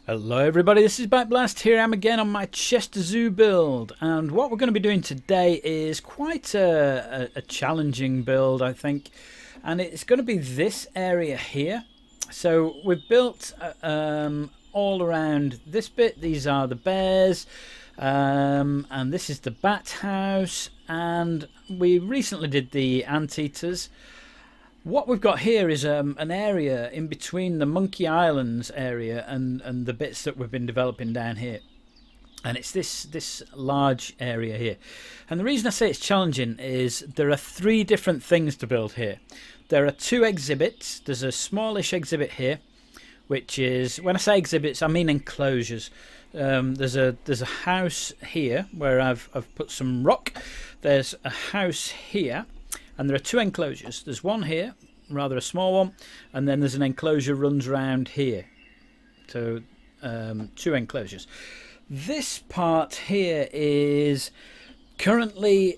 Hello everybody, this is Backblast. Here I am again on my Chester Zoo build, and what we're going to be doing today is quite a challenging build, I think, and it's going to be this area here. So we've built all around this bit. These are the bears, and this is the bat house, and we recently did the anteaters. What we've got here is an area in between the Monkey Islands area and the bits that we've been developing down here. And it's this large area here. And the reason I say it's challenging is there are three different things to build here. There are two exhibits. There's a smallish exhibit here, which is, when I say exhibits, I mean enclosures. There's a house here where I've put some rock. There's a house here. And there are two enclosures. There's one here, rather a small one, and then there's an enclosure runs around here. So two enclosures. This part here is currently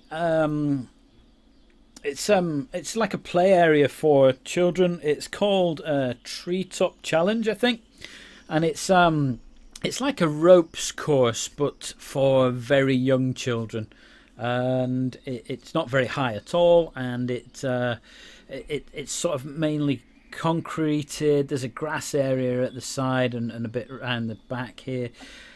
it's like a play area for children. It's called Treetop Challenge, I think, and it's like a ropes course but for very young children. And it's not very high at all, and it's sort of mainly concreted. There's a grass area at the side and a bit around the back here,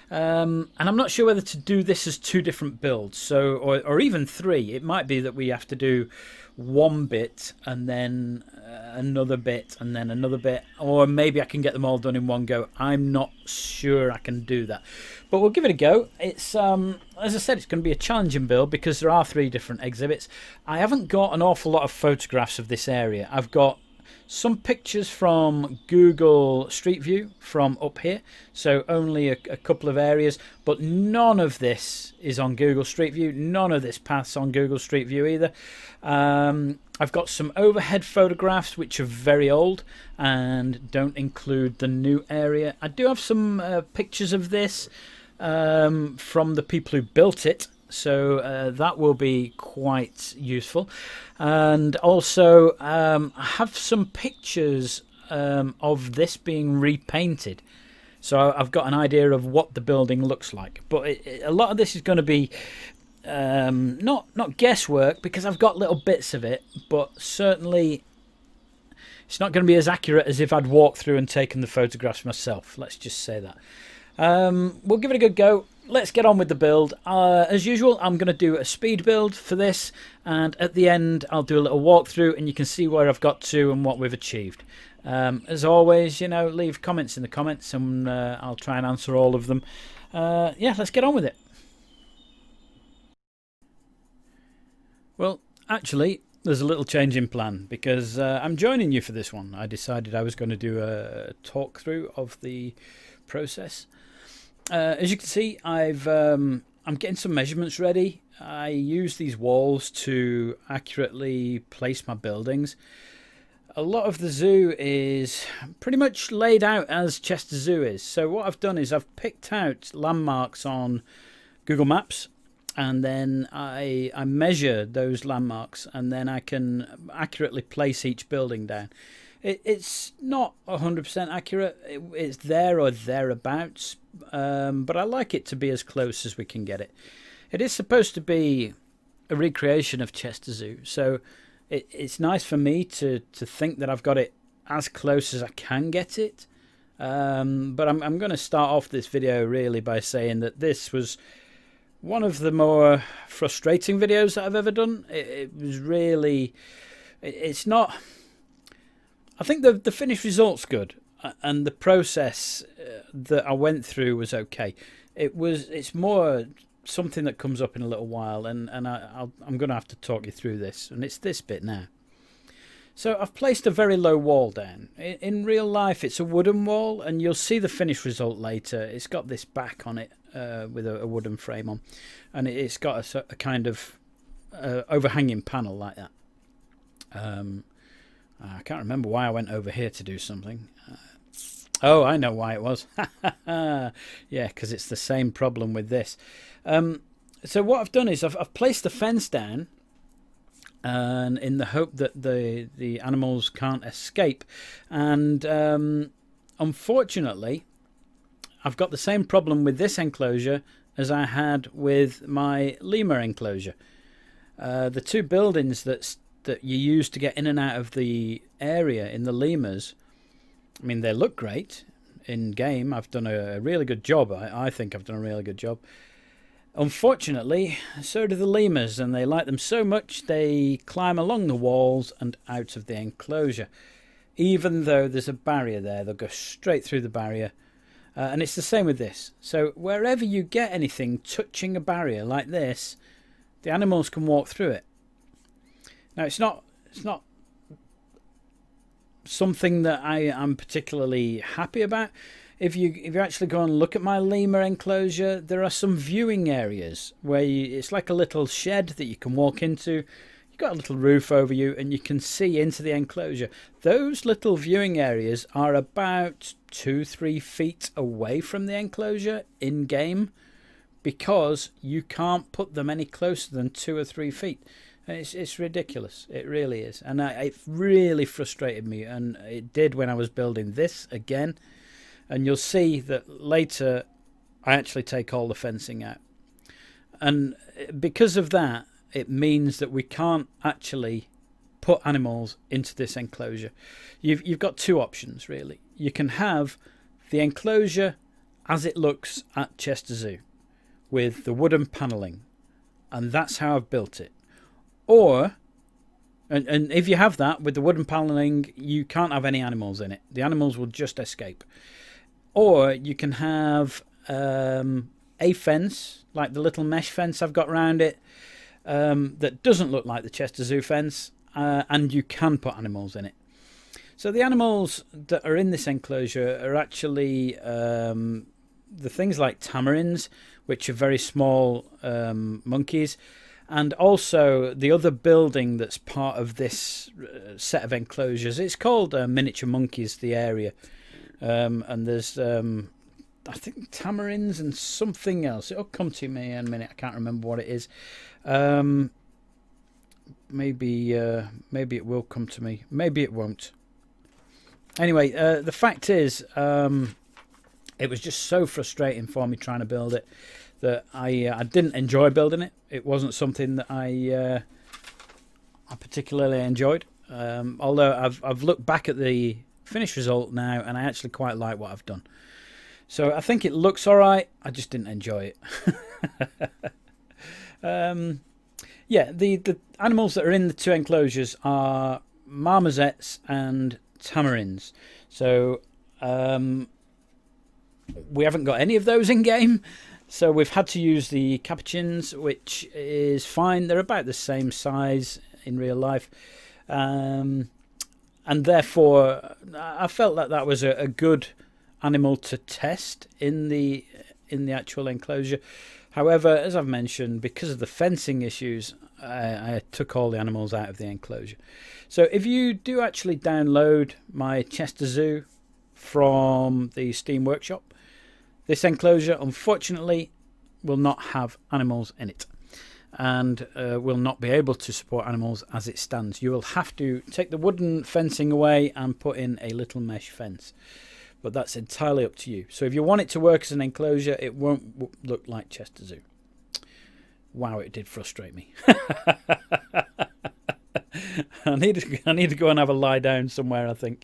and I'm not sure whether to do this as two different builds, so or even three. It might be that we have to do one bit and then another bit and then another bit, or maybe I can get them all done in one go. I'm not sure I can do that, but we'll give it a go. It's as I said, it's going to be a challenging build because there are three different exhibits. I haven't got an awful lot of photographs of this area. I've got some pictures from Google Street View from up here, so only a couple of areas, but none of this is on Google Street View. None of this path's on Google Street View either. I've got some overhead photographs which are very old and don't include the new area. I do have some pictures of this from the people who built it, so that will be quite useful. And also I have some pictures of this being repainted, so I've got an idea of what the building looks like. But a lot of this is going to be not guesswork, because I've got little bits of it, but certainly it's not going to be as accurate as if I'd walked through and taken the photographs myself. Let's just say that. We'll give it a good go. Let's get on with the build. As usual, I'm going to do a speed build for this, and at the end I'll do a little walkthrough and you can see where I've got to and what we've achieved. As always, leave comments in the comments and I'll try and answer all of them. Yeah, let's get on with it. Well, actually, there's a little change in plan because I'm joining you for this one. I decided I was going to do a talk through of the process. As you can see, I'm getting some measurements ready. I use these walls to accurately place my buildings. A lot of the zoo is pretty much laid out as Chester Zoo is. So what I've done is I've picked out landmarks on Google Maps, and then I measure those landmarks, and then I can accurately place each building down. It's not 100% accurate. It's there or thereabouts, but I like it to be as close as we can get it. It is supposed to be a recreation of Chester Zoo, so it's nice for me to think that I've got it as close as I can get it. But I'm going to start off this video really by saying that this was one of the more frustrating videos that I've ever done. It was really... It's not... I think the finished result's good, and the process that I went through was okay. It's more something that comes up in a little while, and I'm going to have to talk you through this, and it's this bit now. So I've placed a very low wall down. In real life, it's a wooden wall, and you'll see the finished result later. It's got this back on it with a wooden frame on, and it's got a kind of overhanging panel like that. I can't remember why I went over here to do something. Oh, I know why it was. Yeah, because it's the same problem with this. So what I've done is I've placed the fence down, and in the hope that the animals can't escape. And unfortunately, I've got the same problem with this enclosure as I had with my lemur enclosure. The two buildings that you use to get in and out of the area in the lemurs, I mean, they look great in game. I've done a really good job. I think I've done a really good job. Unfortunately, so do the lemurs, and they like them so much they climb along the walls and out of the enclosure. Even though there's a barrier there, they'll go straight through the barrier. And it's the same with this. So wherever you get anything touching a barrier like this, the animals can walk through it. Now, it's not something that I am particularly happy about. If you actually go and look at my lemur enclosure, there are some viewing areas where it's like a little shed that you can walk into. You've got a little roof over you and you can see into the enclosure. Those little viewing areas are about 2-3 feet away from the enclosure in game, because you can't put them any closer than 2 or 3 feet. And it's ridiculous. It really is. And it really frustrated me, and it did when I was building this again. And you'll see that later I actually take all the fencing out. And because of that, it means that we can't actually put animals into this enclosure. You've got two options, really. You can have the enclosure as it looks at Chester Zoo, with the wooden panelling, and that's how I've built it. Or, and if you have that with the wooden panelling, you can't have any animals in it. The animals will just escape. Or you can have a fence, like the little mesh fence I've got around it, that doesn't look like the Chester Zoo fence, and you can put animals in it. So the animals that are in this enclosure are actually the things like tamarins, which are very small monkeys, and also the other building that's part of this set of enclosures. It's called Miniature Monkeys, the area. And there's, I think, tamarins and something else. It'll come to me in a minute. I can't remember what it is. Maybe it will come to me. Maybe it won't. Anyway, the fact is, it was just so frustrating for me trying to build it that I didn't enjoy building it. It wasn't something that I particularly enjoyed. Although I've looked back at the finished result now, and I actually quite like what I've done. So I think it looks all right. I just didn't enjoy it. Yeah, the animals that are in the two enclosures are marmosets and tamarins. So we haven't got any of those in game. So we've had to use the capuchins, which is fine. They're about the same size in real life. And therefore, I felt that that was a good animal to test in the actual enclosure. However, as I've mentioned, because of the fencing issues, I took all the animals out of the enclosure. So if you do actually download my Chester Zoo from the Steam Workshop, this enclosure, unfortunately, will not have animals in it, and will not be able to support animals as it stands. You will have to take the wooden fencing away and put in a little mesh fence, but that's entirely up to you. So if you want it to work as an enclosure, it won't look like Chester Zoo. Wow, it did frustrate me. I need to go and have a lie down somewhere, I think.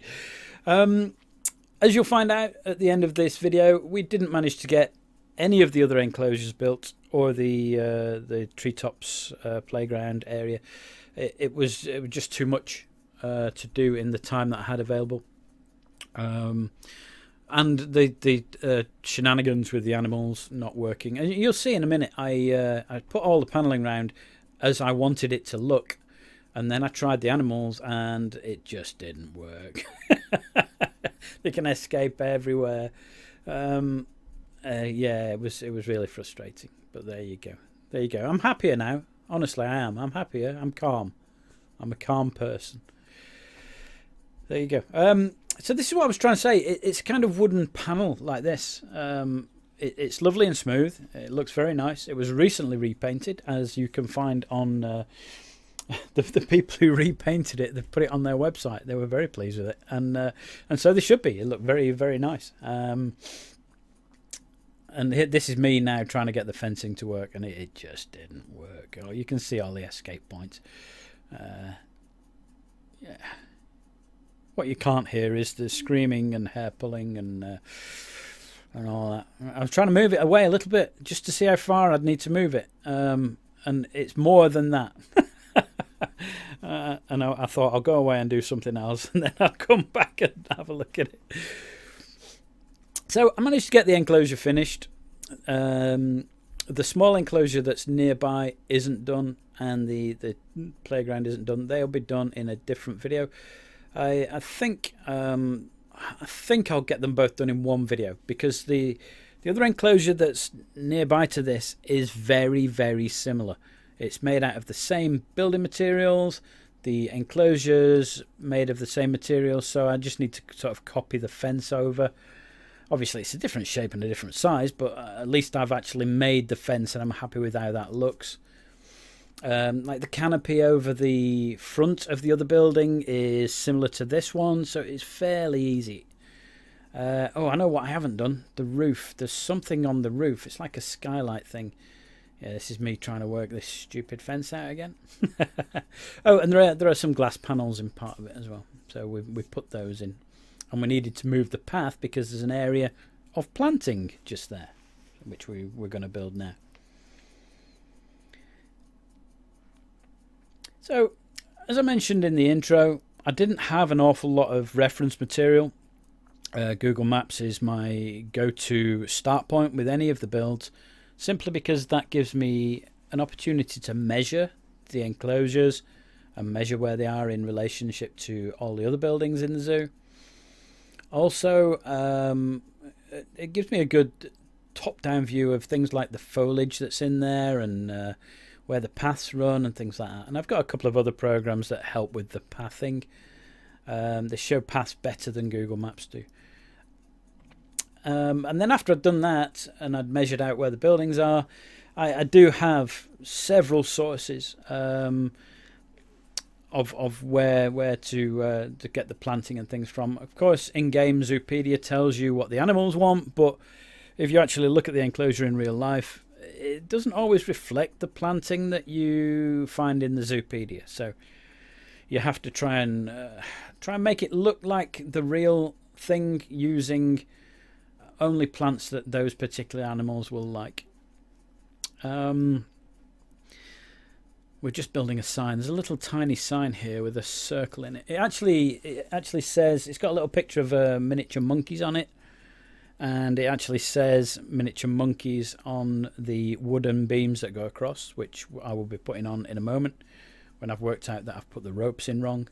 As you'll find out at the end of this video, we didn't manage to get any of the other enclosures built, or the treetops playground area. It was just too much to do in the time that I had available. And the shenanigans with the animals not working. And you'll see in a minute, I put all the panelling round as I wanted it to look, and then I tried the animals and it just didn't work. They can escape everywhere. Yeah, it was really frustrating. But there you go. There you go. I'm happier now. Honestly, I am. I'm happier. I'm calm. I'm a calm person. There you go. So this is what I was trying to say. It's a kind of wooden panel like this. It's lovely and smooth. It looks very nice. It was recently repainted, as you can find on the people who repainted it. They've put it on their website. They were very pleased with it, and so they should be. It looked very, very nice. And this is me now trying to get the fencing to work, and it just didn't work. Oh, you can see all the escape points. Yeah. What you can't hear is the screaming and hair pulling and all that. I was trying to move it away a little bit just to see how far I'd need to move it, and it's more than that. And I thought I'll go away and do something else, and then I'll come back and have a look at it. So I managed to get the enclosure finished. The small enclosure that's nearby isn't done, and the playground isn't done. They'll be done in a different video. I think I'll get them both done in one video, because the other enclosure that's nearby to this is very, very similar. It's made out of the same building materials. The enclosure's made of the same materials, so I just need to sort of copy the fence over. Obviously, it's a different shape and a different size, but at least I've actually made the fence, and I'm happy with how that looks. Like the canopy over the front of the other building is similar to this one, so it's fairly easy. Oh, I know what I haven't done. The roof. There's something on the roof. It's like a skylight thing. Yeah, this is me trying to work this stupid fence out again. Oh, and there are some glass panels in part of it as well. So we put those in. And we needed to move the path because there's an area of planting just there, which we're going to build now. So, as I mentioned in the intro, I didn't have an awful lot of reference material. Google Maps is my go-to start point with any of the builds, simply because that gives me an opportunity to measure the enclosures and measure where they are in relationship to all the other buildings in the zoo. Also, it gives me a good top-down view of things like the foliage that's in there and where the paths run and things like that. And I've got a couple of other programs that help with the pathing. They show paths better than Google Maps do. And then after I'd done that and I'd measured out where the buildings are, I do have several sources of where to get the planting and things from. Of course, in-game Zoopedia tells you what the animals want, but if you actually look at the enclosure in real life, it doesn't always reflect the planting that you find in the Zoopedia. So you have to try and make it look like the real thing, using only plants that those particular animals will like. We're just building a sign. There's a little tiny sign here with a circle in it. It actually says, it's got a little picture of miniature monkeys on it, and it actually says miniature monkeys on the wooden beams that go across, which I will be putting on in a moment when I've worked out that I've put the ropes in wrong.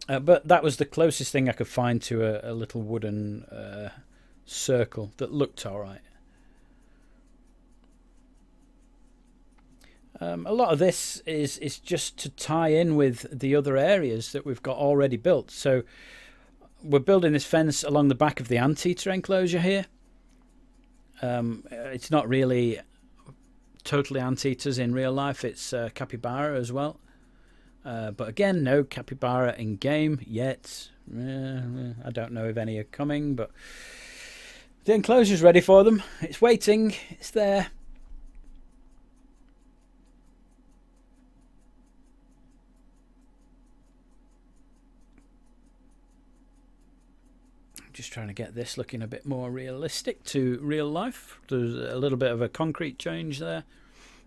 But that was the closest thing I could find to a little wooden circle that looked all right. A lot of this is just to tie in with the other areas that we've got already built. So we're building this fence along the back of the Anteater Enclosure here. It's not really totally anteaters in real life. It's capybara as well. But again, no capybara in game yet. I don't know if any are coming, but the enclosure's ready for them. It's waiting. It's there. Just trying to get this looking a bit more realistic to real life. There's a little bit of a concrete change there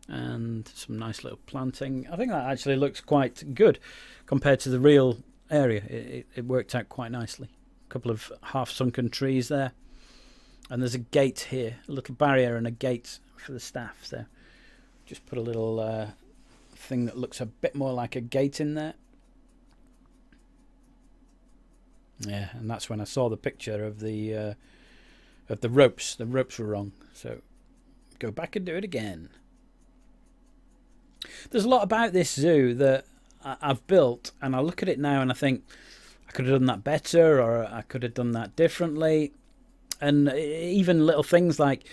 and some nice little planting. I think that actually looks quite good compared to the real area. It worked out quite nicely. A couple of half sunken trees there, and there's a gate here, a little barrier and a gate for the staff. So just put a little thing that looks a bit more like a gate in there. Yeah, and that's when I saw the picture of the ropes. The ropes were wrong, so go back and do it again. There's a lot about this zoo that I've built, and I look at it now and I think I could have done that better, or I could have done that differently. And even little things like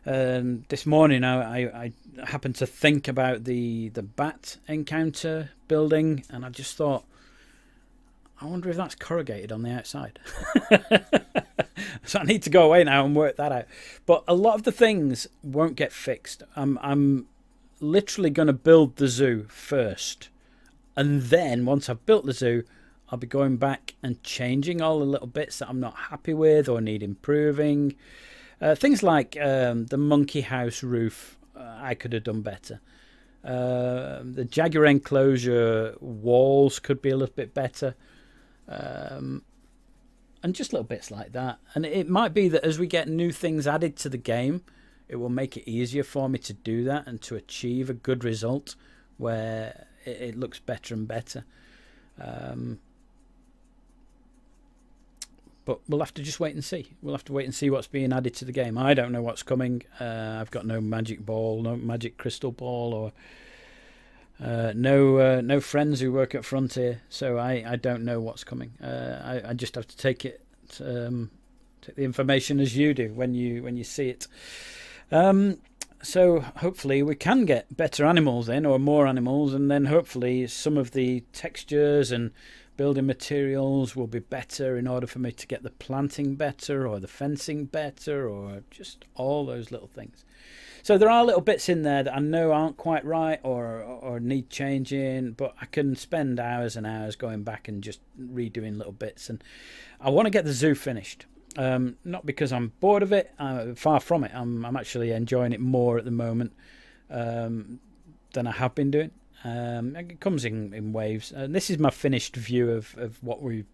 this morning, I happened to think about the bat encounter building, and I just thought, I wonder if that's corrugated on the outside. So I need to go away now and work that out. But a lot of the things won't get fixed. I'm literally going to build the zoo first. And then once I've built the zoo, I'll be going back and changing all the little bits that I'm not happy with or need improving. Things like the monkey house roof, I could have done better. The Jaguar enclosure walls could be a little bit better. And just little bits like that. And it might be that as we get new things added to the game, it will make it easier for me to do that and to achieve a good result where it looks better and better. But we'll have to just wait and see. We'll have to wait and see what's being added to the game. I don't know what's coming. I've got no magic ball, no magic crystal ball, or no friends who work at Frontier, so I don't know what's coming. I just have to take the information as you do when you see it. So hopefully we can get better animals in, or more animals, and then hopefully some of the textures and building materials will be better in order for me to get the planting better or the fencing better, or just all those little things. So there are little bits in there that I know aren't quite right or need changing, but I can spend hours and hours going back and just redoing little bits. And I want to get the zoo finished. Not because I'm bored of it, far from it. I'm actually enjoying it more at the moment than I have been doing. It comes in waves. This is my finished view of what we've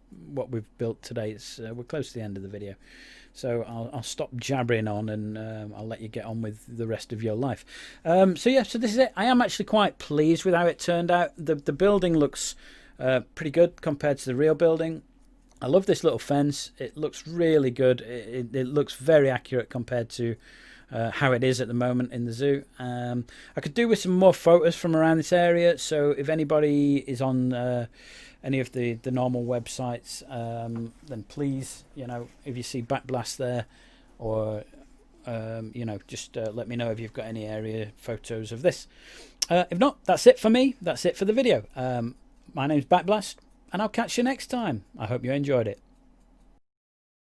built today. We're close to the end of the video, so I'll stop jabbering on and I'll let you get on with the rest of your life. So this is it. I am actually quite pleased with how it turned out. The building looks pretty good compared to the real building. I love this little fence. It looks really good. It looks very accurate compared to how it is at the moment in the zoo. I could do with some more photos from around this area, so if anybody is on any of the normal websites, then please, if you see Backblast there, or just let me know if you've got any area photos of this. If not, that's it for me. That's it for the video. My name's Backblast, and I'll catch you next time. I hope you enjoyed it.